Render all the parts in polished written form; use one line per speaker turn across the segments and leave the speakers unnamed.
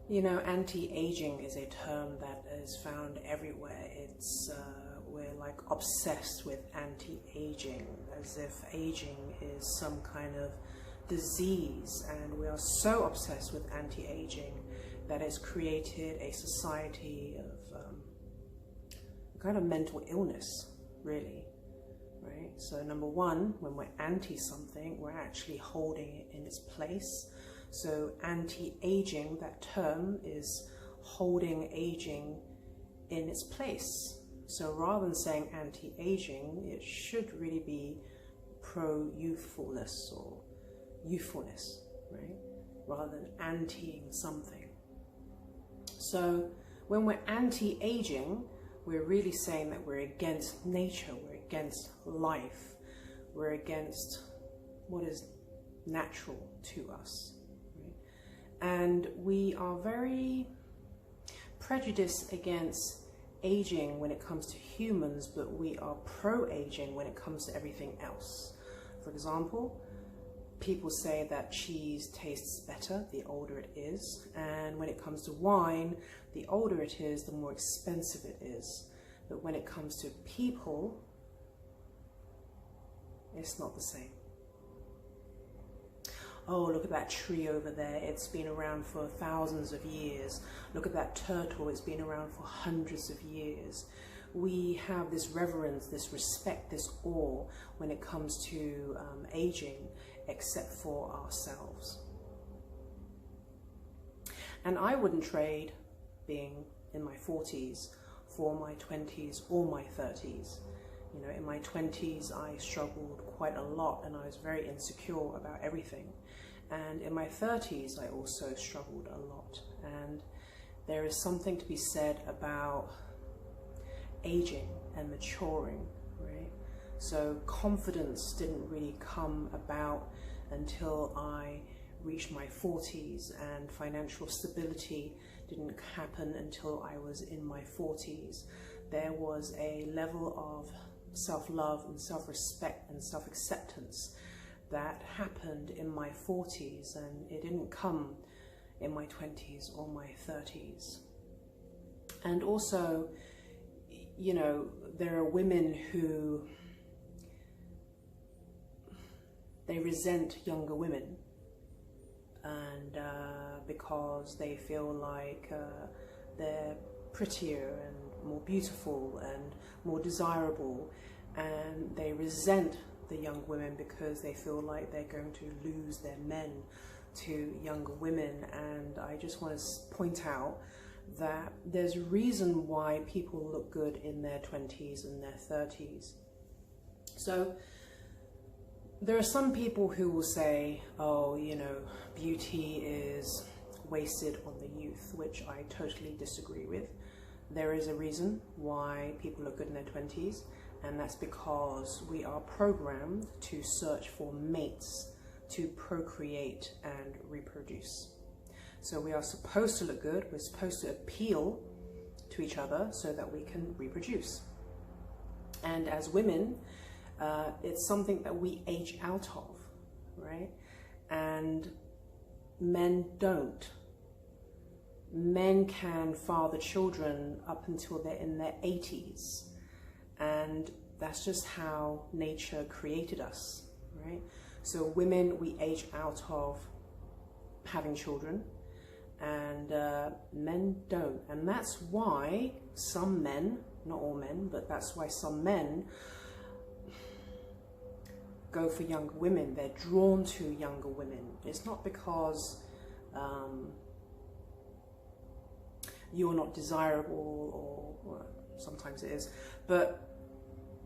You know, anti-aging is a term that is found everywhere. We're like obsessed with anti-aging, as if aging is some kind of disease, and we are so obsessed with anti-aging that it's created a society of kind of mental illness, really, right? So number one, when we're anti something, we're actually holding it in its place. So anti-aging, that term, is holding aging in its place. So rather than saying anti-aging, it should really be pro-youthfulness or youthfulness, right? Rather than anti-ing something. So when we're anti-aging, we're really saying that we're against nature, we're against life, we're against what is natural to us. And we are very prejudiced against aging when it comes to humans, but we are pro-aging when it comes to everything else. For example, people say that cheese tastes better the older it is, and when it comes to wine, the older it is, the more expensive it is. But when it comes to people, it's not the same. Oh, look at that tree over there. It's been around for thousands of years. Look at that turtle. It's been around for hundreds of years. We have this reverence, this respect, this awe when it comes to aging, except for ourselves. And I wouldn't trade being in my 40s for my 20s or my 30s. You know, in my 20s, I struggled quite a lot and I was very insecure about everything. And in my 30s, I also struggled a lot. And there is something to be said about aging and maturing, right? So confidence didn't really come about until I reached my 40s, and financial stability didn't happen until I was in my 40s. There was a level of self-love and self-respect and self-acceptance that happened in my 40s, and it didn't come in my 20s or my 30s. And also, you know, there are women who they resent younger women, and because they feel like they're prettier and more beautiful and more desirable, and they resent the young women because they feel like they're going to lose their men to younger women. And I just want to point out that there's a reason why people look good in their 20s and their 30s. So there are some people who will say, oh, you know, beauty is wasted on the youth, which I totally disagree with. There is a reason why people look good in their 20s, and that's because we are programmed to search for mates to procreate and reproduce. So we are supposed to look good, we're supposed to appeal to each other so that we can reproduce. And as women, it's something that we age out of, right? And men don't. Men can father children up until they're in their 80s. And that's just how nature created us, right? So women, we age out of having children, and men don't. And that's why some men, not all men, but that's why some men go for younger women. They're drawn to younger women. It's not because you're not desirable, or sometimes it is, but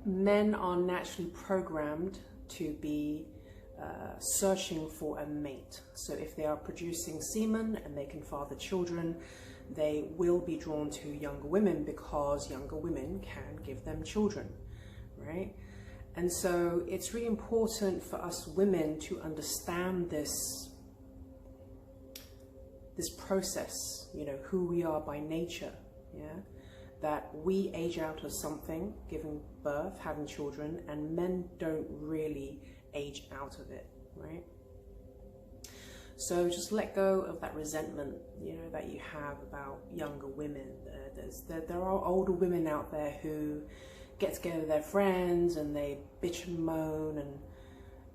men are naturally programmed to be searching for a mate. So if they are producing semen and they can father children, they will be drawn to younger women because younger women can give them children, right? And so it's really important for us women to understand this process, you know, who we are by nature, yeah? That we age out of something, giving birth, having children, and men don't really age out of it, right? So just let go of that resentment, you know, that you have about younger women. There are older women out there who get together with their friends and they bitch and moan and,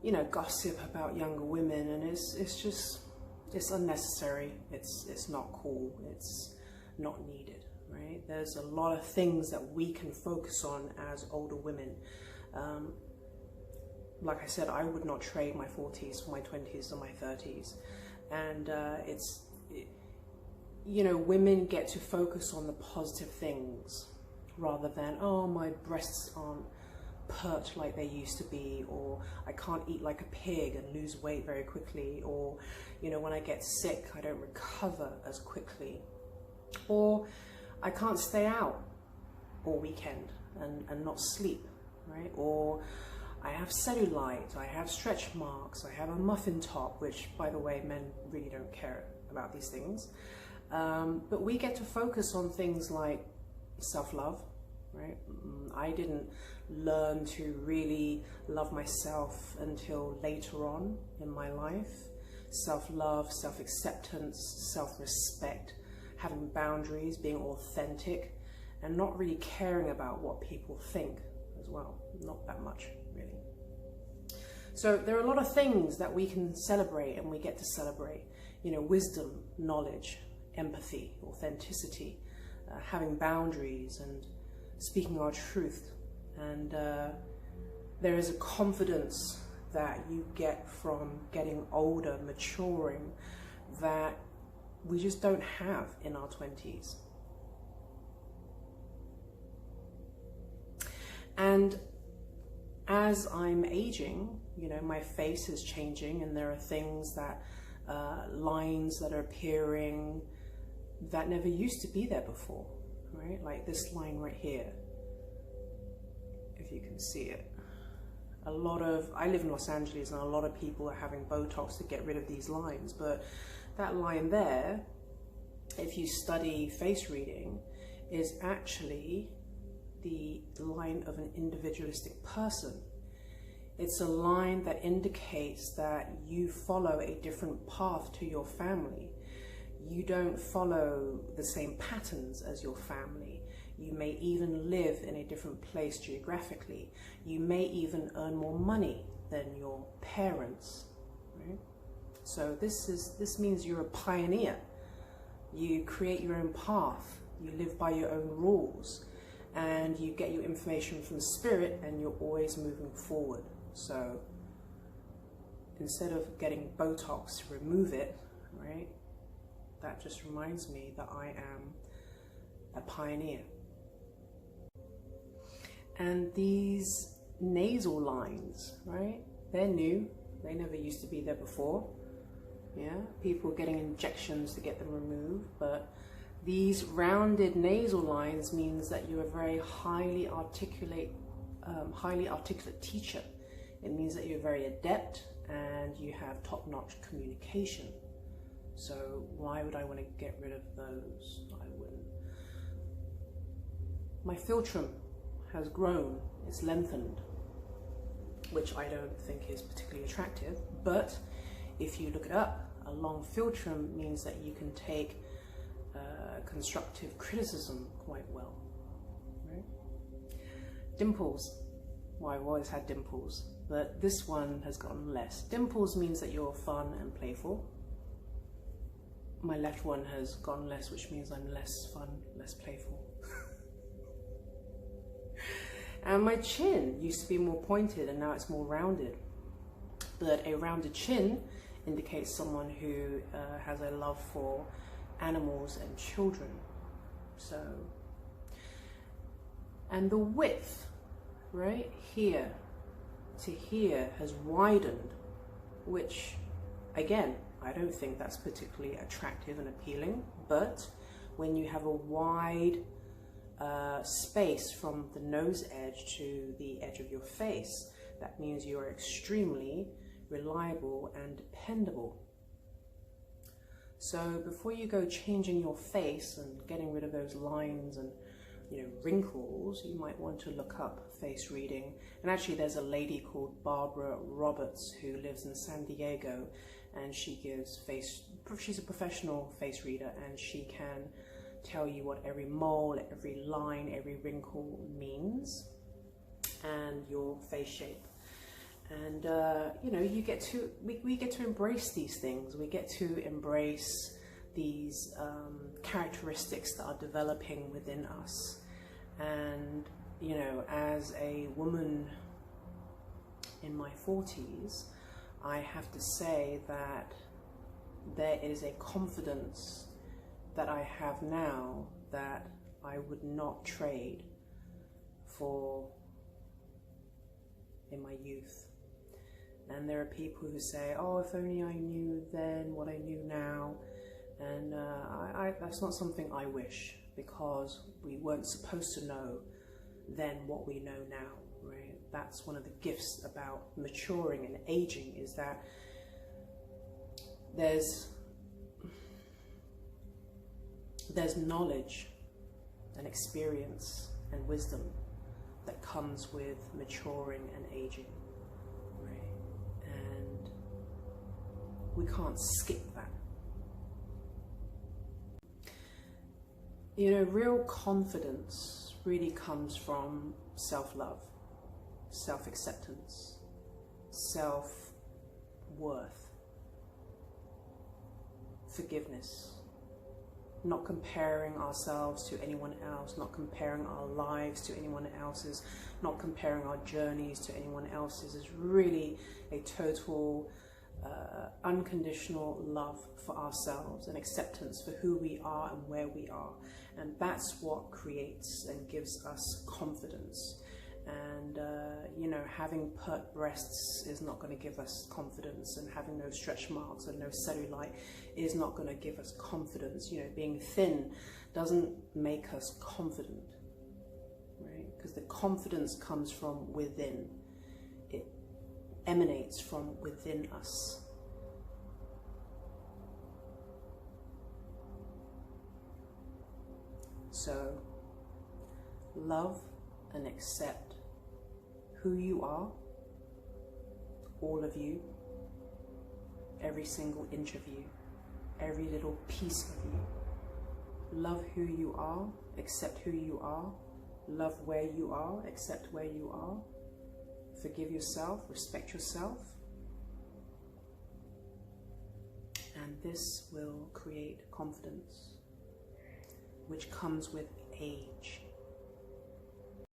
you know, gossip about younger women, and it's unnecessary. It's not cool. It's not needed, right? There's a lot of things that we can focus on as older women. Like I said, I would not trade my 40s for my 20s or my 30s. And you know, women get to focus on the positive things rather than, oh, my breasts aren't pert like they used to be, or I can't eat like a pig and lose weight very quickly, or, you know, when I get sick, I don't recover as quickly, or I can't stay out all weekend and not sleep, right? Or I have cellulite, I have stretch marks, I have a muffin top, which, by the way, men really don't care about these things. But we get to focus on things like self-love, right? I didn't learn to really love myself until later on in my life. Self-love, self-acceptance, self-respect, having boundaries, being authentic, and not really caring about what people think as well. Not that much, really. So there are a lot of things that we can celebrate, and we get to celebrate, you know, wisdom, knowledge, empathy, authenticity, having boundaries and speaking our truth. And there is a confidence that you get from getting older, maturing, that we just don't have in our 20s. And as I'm aging, you know, my face is changing, and there are things that, lines that are appearing that never used to be there before, right? Like this line right here, if you can see it. I live in Los Angeles, and a lot of people are having Botox to get rid of these lines, but that line there, if you study face reading, is actually the line of an individualistic person. It's a line that indicates that you follow a different path to your family. You don't follow the same patterns as your family. You may even live in a different place geographically. You may even earn more money than your parents, right? So this means you're a pioneer. You create your own path. You live by your own rules, and you get your information from spirit, and you're always moving forward. So instead of getting Botox to remove it, right, that just reminds me that I am a pioneer. And these nasal lines, right, they're new. They never used to be there before. Yeah, people getting injections to get them removed, but these rounded nasal lines means that you're a very highly articulate teacher. It means that you're very adept and you have top-notch communication. So why would I want to get rid of those? I wouldn't. My philtrum has grown, it's lengthened, which I don't think is particularly attractive, but if you look it up, a long philtrum means that you can take constructive criticism quite well, right? Dimples. Well, I've always had dimples, but this one has gotten less. Dimples means that you're fun and playful. My left one has gone less, which means I'm less fun, less playful. And my chin used to be more pointed, and now it's more rounded. But a rounded chin indicates someone who has a love for animals and children. So, and the width, right, here to here has widened, which again, I don't think that's particularly attractive and appealing, but when you have a wide space from the nose edge to the edge of your face, that means you are extremely reliable and dependable. So before you go changing your face and getting rid of those lines and wrinkles, you might want to look up face reading. And actually there's a lady called Barbara Roberts who lives in San Diego, and she's a professional face reader, and she can tell you what every mole, every line, every wrinkle means, and your face shape. And we get to embrace these things. We get to embrace these characteristics that are developing within us. And as a woman in my 40s, I have to say that there is a confidence that I have now that I would not trade for in my youth. And there are people who say, oh, if only I knew then what I knew now. And that's not something I wish, because we weren't supposed to know then what we know now, right? That's one of the gifts about maturing and aging, is that there's knowledge and experience and wisdom that comes with maturing and aging, right? And we can't skip that. Real confidence really comes from self-love, self-acceptance, self-worth, forgiveness, not comparing ourselves to anyone else, not comparing our lives to anyone else's, not comparing our journeys to anyone else's, is really a total unconditional love for ourselves and acceptance for who we are and where we are. And that's what creates and gives us confidence. And having pert breasts is not going to give us confidence, and having no stretch marks and no cellulite is not going to give us confidence. Being thin doesn't make us confident, right? Because the confidence comes from within. It emanates from within us. So, love and accept who you are, all of you, every single inch of you, every little piece of you. Love who you are, accept who you are, love where you are, accept where you are, forgive yourself, respect yourself, and this will create confidence, which comes with age.